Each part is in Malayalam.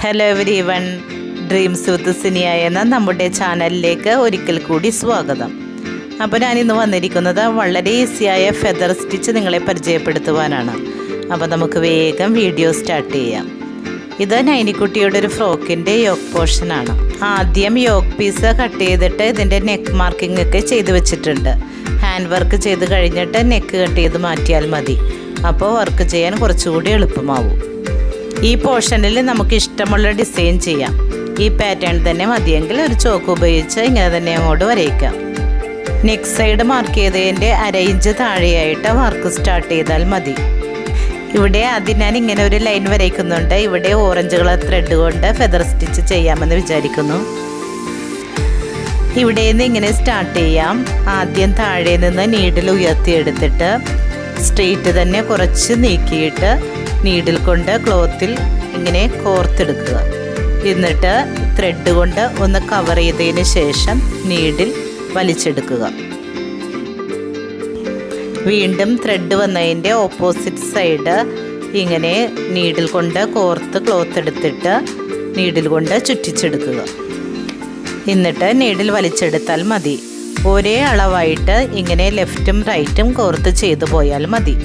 ഹലോ എവരിവൺ, ഡ്രീംസ് വിത്ത് സിനിയ എന്ന നമ്മുടെ ചാനലിലേക്ക് ഒരിക്കൽ കൂടി സ്വാഗതം. അപ്പോൾ ഞാനിന്ന് വന്നിരിക്കുന്നത് വളരെ ഈസിയായ ഫെദർ സ്റ്റിച്ച് നിങ്ങളെ പരിചയപ്പെടുത്തുവാനാണ്. അപ്പോൾ നമുക്ക് വേഗം വീഡിയോ സ്റ്റാർട്ട് ചെയ്യാം. ഇത് നൈനിക്കുട്ടിയുടെ ഒരു ഫ്രോക്കിൻ്റെ യോക്ക് പോർഷനാണ്. ആദ്യം യോക്ക് പീസ് കട്ട് ചെയ്തിട്ട് ഇതിൻ്റെ നെക്ക് മാർക്കിംഗ് ഒക്കെ ചെയ്ത് വെച്ചിട്ടുണ്ട്. ഹാൻഡ് വർക്ക് ചെയ്ത് കഴിഞ്ഞിട്ട് നെക്ക് കട്ട് ചെയ്ത് മാറ്റിയാൽ മതി. അപ്പോൾ വർക്ക് ചെയ്യാൻ കുറച്ചുകൂടി എളുപ്പമാവും. ഈ പോർഷനിൽ നമുക്ക് ഇഷ്ടമുള്ള ഡിസൈൻ ചെയ്യാം. ഈ പാറ്റേൺ തന്നെ മതിയെങ്കിൽ ഒരു ചോക്ക് ഉപയോഗിച്ച് ഇങ്ങനെ തന്നെ അങ്ങോട്ട് വരയ്ക്കാം. നെക്ക് സൈഡ് മാർക്ക് ചെയ്തതിൻ്റെ 1/2 ഇഞ്ച് താഴെയായിട്ട് വർക്ക് സ്റ്റാർട്ട് ചെയ്താൽ മതി. ഇവിടെ ആദ്യം ഞാൻ ഇങ്ങനെ ഒരു ലൈൻ വരയ്ക്കുന്നുണ്ട്. ഇവിടെ ഓറഞ്ച് കളർ ത്രെഡ് കൊണ്ട് ഫെദർ സ്റ്റിച്ച് ചെയ്യാമെന്ന് വിചാരിക്കുന്നു. ഇവിടെ നിന്ന് ഇങ്ങനെ സ്റ്റാർട്ട് ചെയ്യാം. ആദ്യം താഴെ നിന്ന് നീഡിൽ ഉയർത്തിയെടുത്തിട്ട് സ്ട്രെയിറ്റ് തന്നെ കുറച്ച് നീക്കിയിട്ട് നീഡിൽ കൊണ്ട് ക്ലോത്തിൽ ഇങ്ങനെ കോർത്തെടുക്കുക. എന്നിട്ട് ത്രെഡ് കൊണ്ട് ഒന്ന് കവർ ചെയ്തതിന് ശേഷം നീഡിൽ വലിച്ചെടുക്കുക. വീണ്ടും ത്രെഡ് വന്നതിൻ്റെ ഓപ്പോസിറ്റ് സൈഡ് ഇങ്ങനെ നീഡിൽ കൊണ്ട് കോർത്ത് ക്ലോത്ത് എടുത്തിട്ട് നീഡിൽ കൊണ്ട് ചുറ്റിച്ചെടുക്കുക. എന്നിട്ട് നീഡിൽ വലിച്ചെടുത്താൽ മതി. ഒരേ അളവായിട്ട് ഇങ്ങനെ ലെഫ്റ്റും റൈറ്റും കോർത്ത് ചെയ്തു പോയാൽ മതി.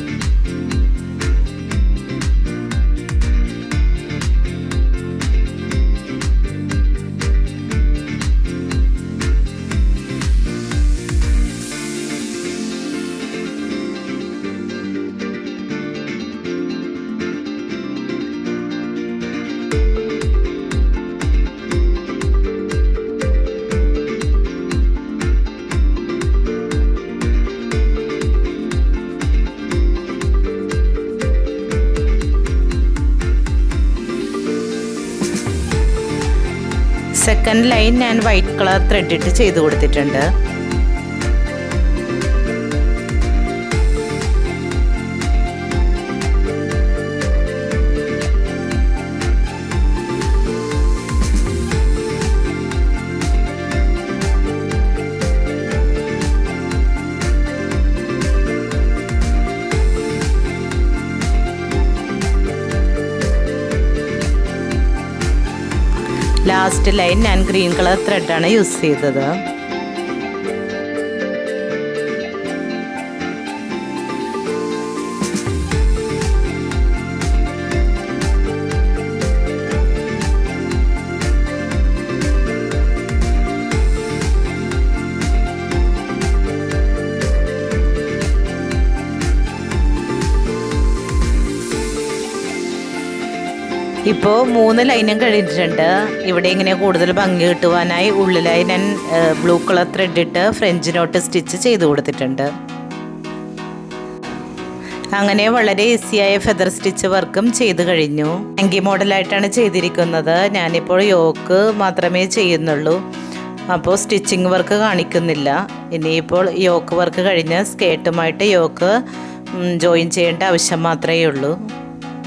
സെക്കൻഡ് ലൈൻ ഞാൻ വൈറ്റ് കളർ ത്രെഡ് ഇട്ട് ചെയ്ത് കൊടുത്തിട്ടുണ്ട്. ലാസ്റ്റ് ലൈൻ ഞാൻ ഗ്രീൻ കളർ ത്രെഡാണ് യൂസ് ചെയ്തത്. ഇപ്പോൾ 3 ലൈനും കഴിഞ്ഞിട്ടുണ്ട്. ഇവിടെ ഇങ്ങനെ കൂടുതൽ ഭംഗി കിട്ടുവാനായി ഉള്ളിലായി ഞാൻ ബ്ലൂ കളർ ത്രെഡ് ഇട്ട് ഫ്രഞ്ച് നോട്ട് സ്റ്റിച്ച് ചെയ്ത് കൊടുത്തിട്ടുണ്ട്. അങ്ങനെ വളരെ ഈസിയായ ഫെദർ സ്റ്റിച്ച് വർക്കും ചെയ്ത് കഴിഞ്ഞു. ഹാങ്കി മോഡലായിട്ടാണ് ചെയ്തിരിക്കുന്നത്. ഞാനിപ്പോൾ യോക്ക് മാത്രമേ ചെയ്യുന്നുള്ളൂ. അപ്പോൾ സ്റ്റിച്ചിങ് വർക്ക് കാണിക്കുന്നില്ല. ഇനിയിപ്പോൾ യോക്ക് വർക്ക് കഴിഞ്ഞ് സ്കേർട്ടുമായിട്ട് യോക്ക് ജോയിൻ ചെയ്യേണ്ട ആവശ്യം മാത്രമേ ഉള്ളൂ.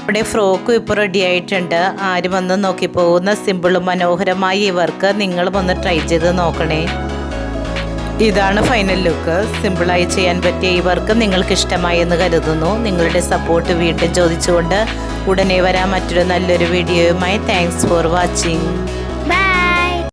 ഇവിടെ ഫ്രോക്കും ഇപ്പോൾ റെഡി ആയിട്ടുണ്ട്. ആരും വന്ന് നോക്കി പോകുന്ന സിമ്പിളും മനോഹരമായ ഈ വർക്ക് നിങ്ങളും ഒന്ന് ട്രൈ ചെയ്ത് നോക്കണേ. ഇതാണ് ഫൈനൽ ലുക്ക്. സിമ്പിളായി ചെയ്യാൻ പറ്റിയ ഈ വർക്ക് നിങ്ങൾക്ക് ഇഷ്ടമായി എന്ന് കരുതുന്നു. നിങ്ങളുടെ സപ്പോർട്ട് വീണ്ടും ചോദിച്ചുകൊണ്ട് ഉടനെ വരാൻ മറ്റൊരു നല്ലൊരു വീഡിയോയുമായി. Thanks for watching.